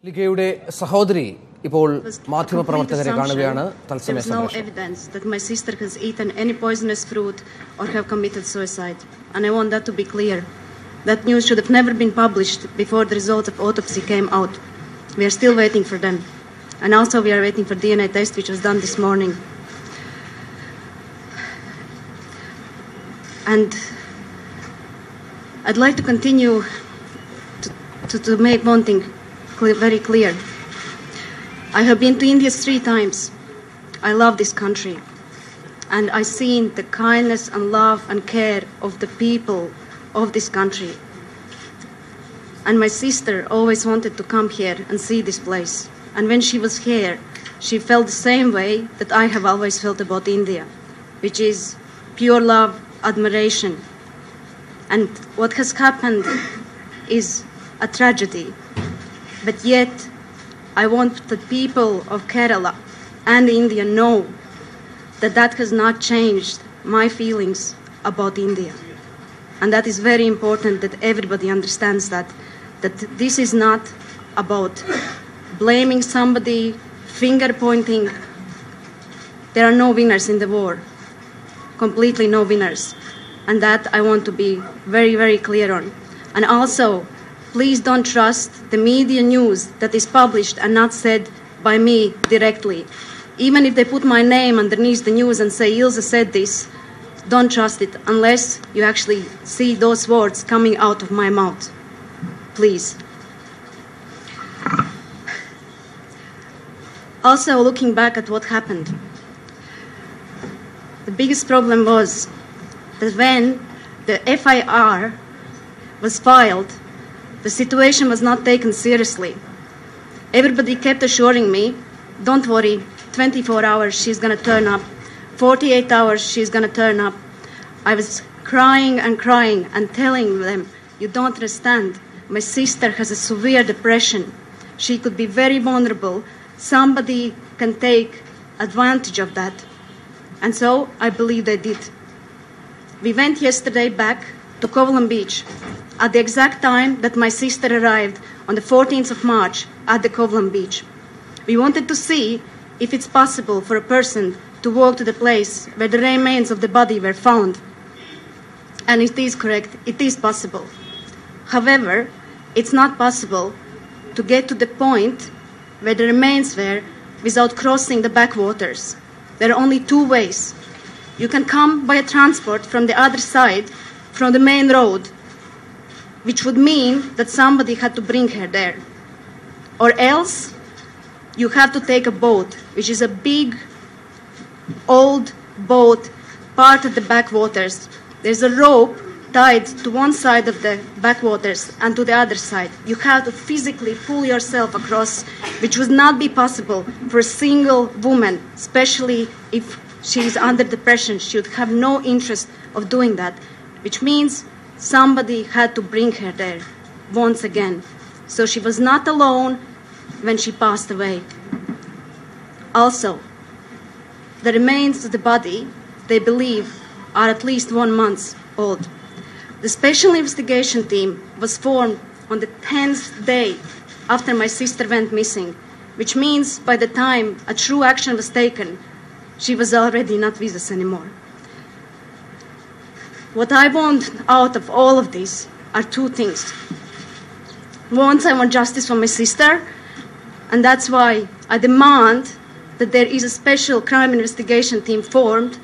ലിഗയുടെ സഹോദരി ഇപ്പോൾ മാധ്യമപ്രവർത്തകരെ കാണുകയാണ്. There is no evidence that my sister has eaten any poisonous fruit or have committed suicide, and I want that to be clear. That news should have never been published before the results of autopsy came out. We are still waiting for them, and also we are waiting for DNA test, which was done this morning. And I'd like to continue to make one thing very clear. I have been to India 3 times. I love this country, and I've seen the kindness and love and care of the people of this country. And my sister always wanted to come here and see this place. And when she was here, she felt the same way that I have always felt about India, which is pure love, admiration. And what has happened is a tragedy. But yet, I want the people of Kerala and India know that that has not changed my feelings about India. And that is very important that everybody understands that this is not about blaming somebody, finger pointing. There are no winners in the war, completely no winners. And that I want to be very, very clear on. And also, please don't trust the media news that is published and not said by me directly. Even if they put my name underneath the news and say, Ilse said this, don't trust it unless you actually see those words coming out of my mouth. Please. Also, looking back at what happened, the biggest problem was that when the FIR was filed, the situation was not taken seriously. Everybody kept assuring me, don't worry, 24 hours she's going to turn up, 48 hours she's going to turn up. I was crying and telling them, you don't understand, my sister has a severe depression. She could be very vulnerable. Somebody can take advantage of that. And so I believe they did. We went yesterday back to Kovalam Beach at the exact time that my sister arrived on the 14th of March at the Kovalam Beach. We wanted to see if it's possible for a person to walk to the place where the remains of the body were found. And it is correct, it is possible. However, it's not possible to get to the point where the remains were without crossing the backwaters. There are only 2 ways. You can come by a transport from the other side, from the main road, which would mean that somebody had to bring her there. Or else, you have to take a boat, which is a big, old boat, part of the backwaters. There's a rope tied to one side of the backwaters and to the other side. You have to physically pull yourself across, which would not be possible for a single woman, especially if she is under depression. She would have no interest of doing that, which means somebody had to bring her there once again. So she was not alone when she passed away. Also, the remains of the body, they believe, are at least 1 month old. The special investigation team was formed on the 10th day after my sister went missing, which means by the time a true action was taken, she was already not with us anymore. What I want out of all of this are 2 things. Once, I want justice for my sister, and that's why I demand that there is a special crime investigation team formed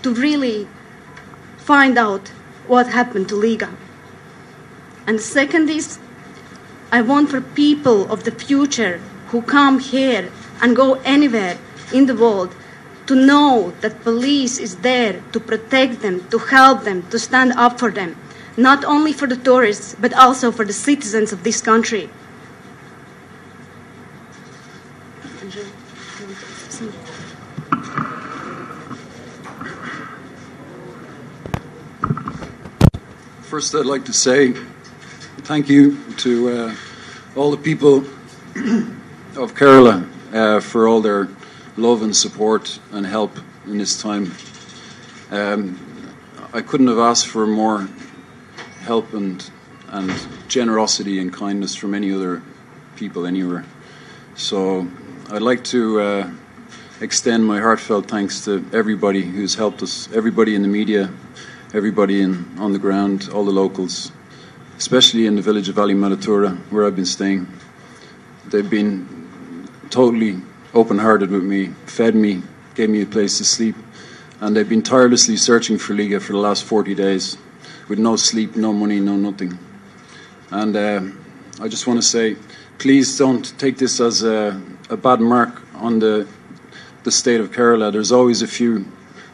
to really find out what happened to Liga. And the second is, I want for people of the future who come here and go anywhere in the world to know that police is there to protect them, to help them, to stand up for them, not only for the tourists, but also for the citizens of this country. First, I'd like to say thank you to all the people of Kerala for all their love and support and help in this time. I couldn't have asked for more help and generosity and kindness from any other people anywhere So I'd like to extend my heartfelt thanks to everybody who's helped us, everybody in the media, everybody on the ground, all the locals, especially in the village of Alimallatura, where I've been staying. They've been totally open-hearted with me, fed me, gave me a place to sleep, and they've been tirelessly searching for Liga for the last 40 days, with no sleep, no money, no nothing. And I just want to say, please don't take this as a bad mark on the state of Kerala. There's always a few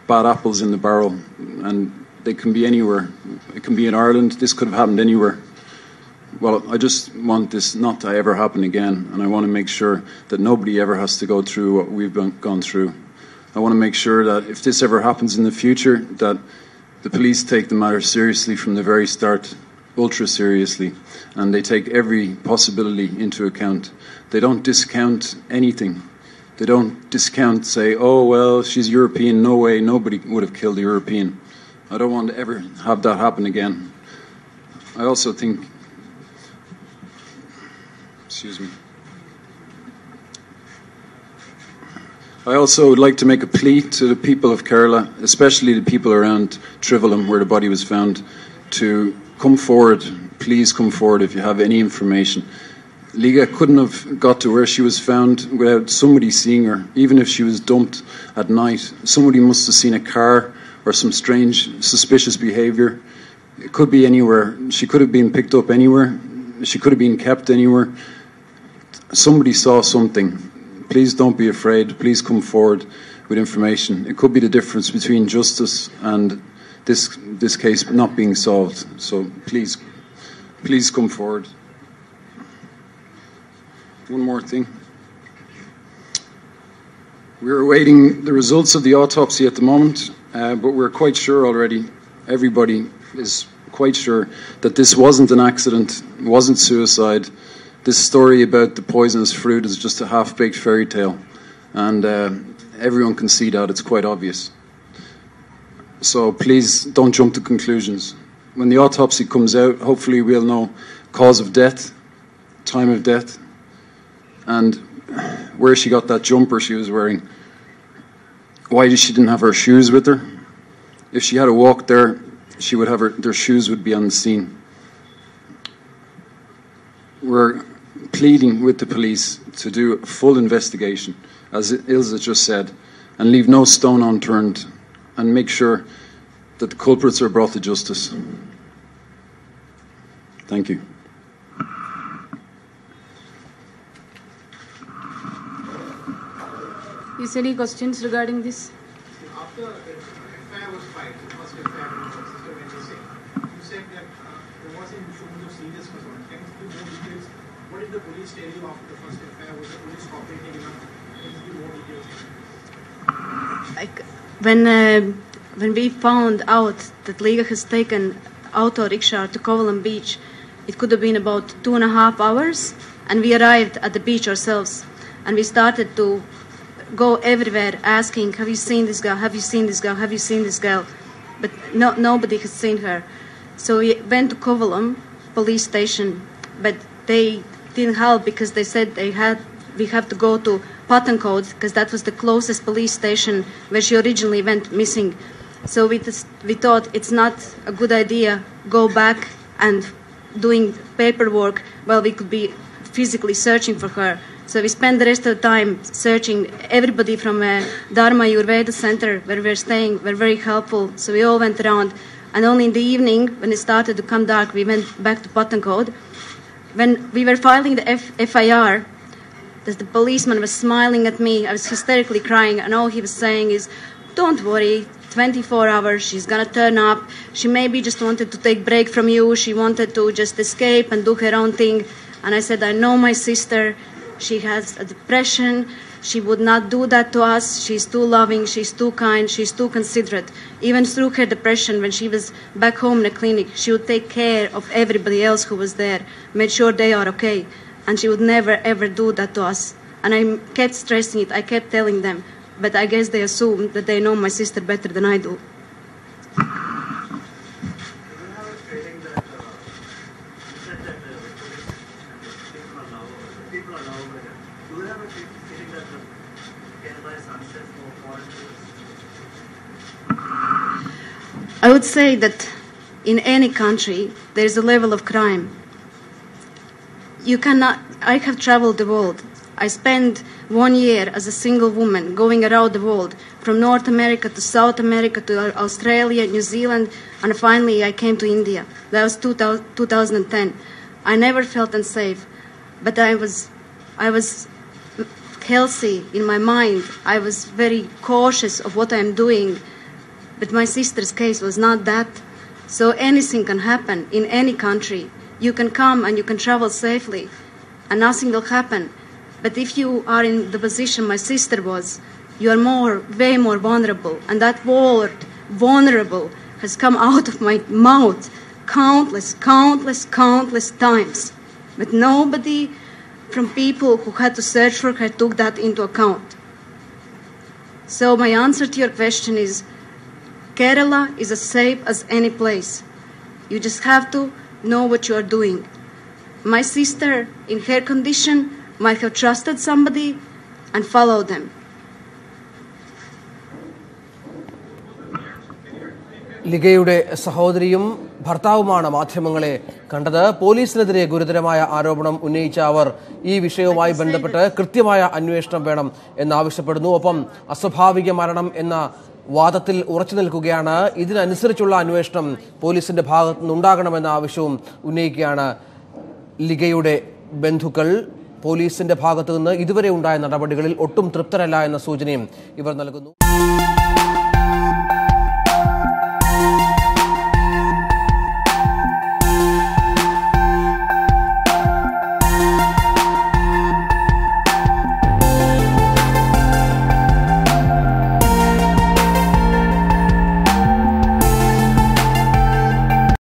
bad apples in the barrel, and they can be anywhere. It can be in Ireland. This could have happened anywhere. Well, I just want this not to ever happen again, and I want to make sure that nobody ever has to go through what we've gone through. I want to make sure that if this ever happens in the future, that the police take the matter seriously from the very start, ultra seriously, and they take every possibility into account. They don't discount anything. They don't discount, say, oh, well, she's European, no way, nobody would have killed a European. I don't want to ever have that happen again. I also think, excuse me, I also would like to make a plea to the people of Kerala, especially the people around Trivalam, where the body was found, to come forward. Please come forward if you have any information. Liga couldn't have got to where she was found without somebody seeing her. Even if she was dumped at night, somebody must have seen a car or some strange, suspicious behaviour. It could be anywhere. She could have been picked up anywhere. She could have been kept anywhere. Somebody saw something. Please don't be afraid. Please come forward with information. It could be the difference between justice and this case not being solved. So please come forward. One more thing. We're awaiting the results of the autopsy at the moment, but we're quite sure already, everybody is quite sure, that this wasn't an accident, wasn't suicide. This story about the poisonous fruit is just a half-baked fairy tale, and everyone can see that. It's quite obvious. So please don't jump to conclusions. When the autopsy comes out, hopefully we'll know cause of death, time of death, and where she got that jumper she was wearing. Why she didn't have her shoes with her? If she had a walk there, she would have their shoes would be on the scene. We're pleading with the police to do a full investigation, as Ilse just said, and leave no stone unturned, and make sure that the culprits are brought to justice. Thank you. Is any questions regarding this? After the affair was filed, the first affair was sister when you said that there wasn't so much of seriousness on it. Can you give more details? What did the police tell you after the first affair? Was the police cooperating enough? Can you give more details? When we found out that Liga has taken auto rickshaw to Kovalam beach, it could have been about 2.5 hours, and we arrived at the beach ourselves, and we started to go everywhere asking, have you seen this girl, have you seen this girl, have you seen this girl? But nobody has seen her. So we went to Kovalam police station, but they didn't help because they said we have to go to Patankot, because that was the closest police station where she originally went missing. So we thought it's not a good idea go back and doing paperwork while we could be physically searching for her. So we spent the rest of the time searching. Everybody from Dharma Ayurveda Center, where we're staying, were very helpful. So we all went around. And only in the evening, when it started to come dark, we went back to Patankot. When we were filing the FIR, the policeman was smiling at me. I was hysterically crying. And all he was saying is, don't worry, 24 hours, she's going to turn up. She maybe just wanted to take break from you. She wanted to just escape and do her own thing. And I said, I know my sister. She has a depression. She would not do that to us. She's too loving. She's too kind. She's too considerate. Even through her depression, when she was back home in the clinic, she would take care of everybody else who was there, made sure they are okay. And she would never, ever do that to us. And I kept stressing it. I kept telling them. But I guess they assume that they know my sister better than I do. you have a feeling that Kerala is unsafe for foreign tourists? I would say that in any country there is a level of crime. I have traveled the world. I spent 1 year as a single woman going around the world, from North America to South America to Australia, New Zealand, and finally I came to India. That was 2010. I never felt unsafe, but I was healthy in my mind. I was very cautious of what I am doing, but my sister's case was not that. So anything can happen in any country. You can come and you can travel safely, and nothing will happen. But if you are in the position my sister was, you are way more vulnerable. And that word, vulnerable, has come out of my mouth countless times. But nobody from people who had to search for her took that into account. So my answer to your question is, Kerala is as safe as any place. You just have to know what you are doing. My sister, in her condition, might have trusted somebody and followed them. ലിഗയുടെ സഹോദരിയും ഭർത്താവുമാണ് മാധ്യമങ്ങളെ കണ്ടത്. പോലീസിനെതിരെ ഗുരുതരമായ ആരോപണം ഉന്നയിച്ച അവർ ഈ വിഷയവുമായി ബന്ധപ്പെട്ട് കൃത്യമായ അന്വേഷണം വേണം എന്നാവശ്യപ്പെടുന്നു. ഒപ്പം അസ്വാഭാവിക മരണം എന്ന വാദത്തിൽ ഉറച്ചു നിൽക്കുകയാണ്. ഇതിനനുസരിച്ചുള്ള അന്വേഷണം പോലീസിന്റെ ഭാഗത്തു നിന്നുണ്ടാകണമെന്ന ആവശ്യവും ഉന്നയിക്കുകയാണ് ലിഗയുടെ ബന്ധുക്കൾ. പോലീസിന്റെ ഭാഗത്തു നിന്ന് ഇതുവരെ ഉണ്ടായ നടപടികളിൽ ഒട്ടും തൃപ്തരല്ല എന്ന സൂചനയും ഇവർ നൽകുന്നു.